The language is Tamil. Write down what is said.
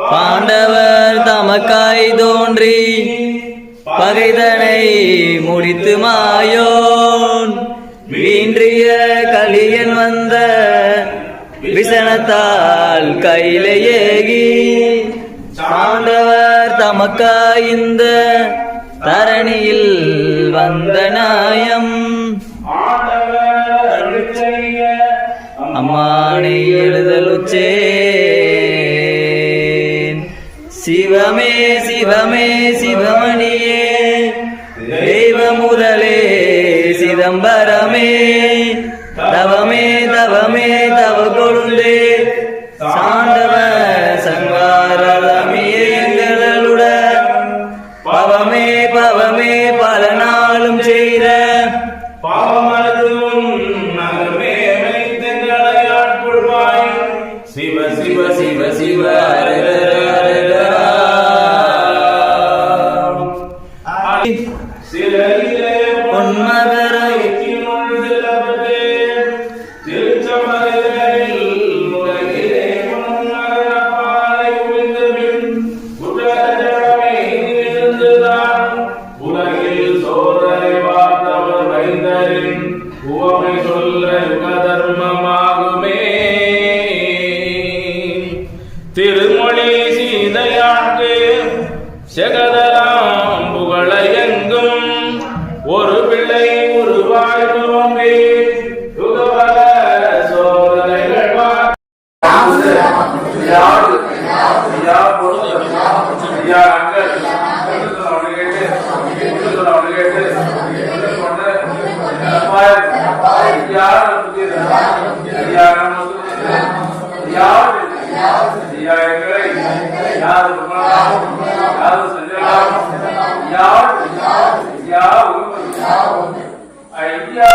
பாண்டவர் தமக்காய் தோன்றி பகைதனை முடித்து மாயோன் வீன்றிய கலியன் வந்த விசனத்தால் கையிலேயேகி பாண்டவர் தமக்காய் இந்த தரணியில் வந்த நாயம் அம்மானை எழுதலுச்சே சிவமே சிவமே சிவமணியே தெய்வ முதலே சிதம்பரமே தவமே தவமே தவ கொழுந்தே சாண்டவ சங்காரமியே எங்களுட பவமே பவமே பல நாளும் செய்த சிவ சிவ சிவ சிவ பொன்மகரை உலகில் சோதனை பார்த்தவர் வைந்தரின் உவமை சொல்ல யுகதர்மமாகுமே திருமொழி சீதையாக்கு செகதலாம் புகழ எங்கும் ஒரு பிள்ளை உருவாய் தோன்றி யுகவர சோதனைகள் ஐயா